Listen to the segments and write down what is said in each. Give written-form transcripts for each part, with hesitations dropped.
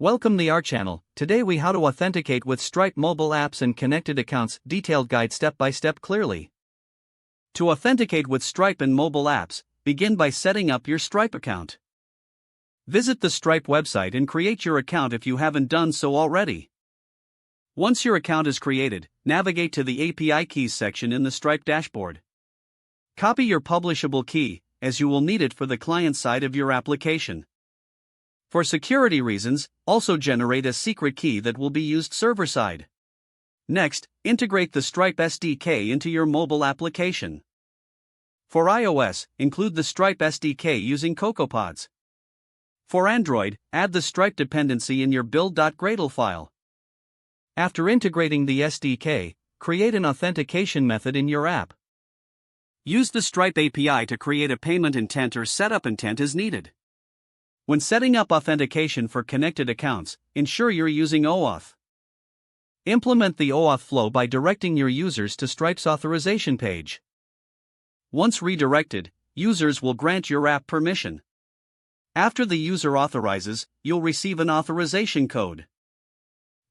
Welcome to our channel. Today we how to authenticate with Stripe mobile apps and connected accounts, detailed guide step by step clearly. To authenticate with Stripe and mobile apps, begin by setting up your Stripe account. Visit the Stripe website and create your account if you haven't done so already. Once your account is created, navigate to the API keys section in the Stripe dashboard. Copy your publishable key, as you will need it for the client side of your application. For security reasons, also generate a secret key that will be used server-side. Next, integrate the Stripe SDK into your mobile application. For iOS, include the Stripe SDK using CocoaPods. For Android, add the Stripe dependency in your build.gradle file. After integrating the SDK, create an authentication method in your app. Use the Stripe API to create a payment intent or setup intent as needed. When setting up authentication for connected accounts, ensure you're using OAuth. Implement the OAuth flow by directing your users to Stripe's authorization page. Once redirected, users will grant your app permission. After the user authorizes, you'll receive an authorization code.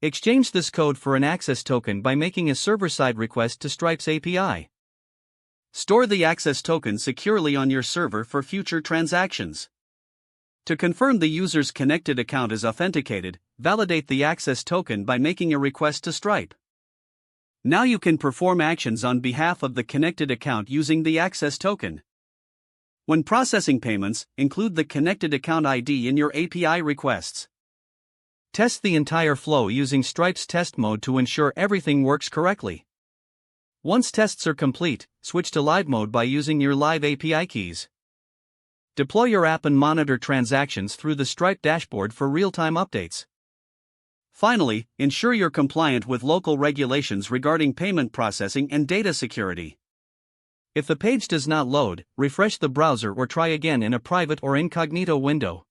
Exchange this code for an access token by making a server-side request to Stripe's API. Store the access token securely on your server for future transactions. To confirm the user's connected account is authenticated, validate the access token by making a request to Stripe. Now you can perform actions on behalf of the connected account using the access token. When processing payments, include the connected account ID in your API requests. Test the entire flow using Stripe's test mode to ensure everything works correctly. Once tests are complete, switch to live mode by using your live API keys. Deploy your app and monitor transactions through the Stripe dashboard for real-time updates. Finally, ensure you're compliant with local regulations regarding payment processing and data security. If the page does not load, refresh the browser or try again in a private or incognito window.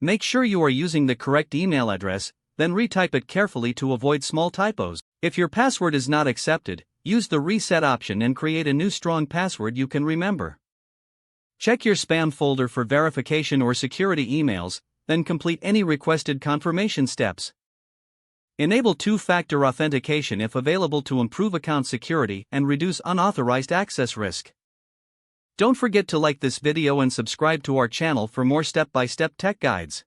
Make sure you are using the correct email address, then retype it carefully to avoid small typos. If your password is not accepted, use the reset option and create a new strong password you can remember. Check your spam folder for verification or security emails, then complete any requested confirmation steps. Enable two-factor authentication if available to improve account security and reduce unauthorized access risk. Don't forget to like this video and subscribe to our channel for more step-by-step tech guides.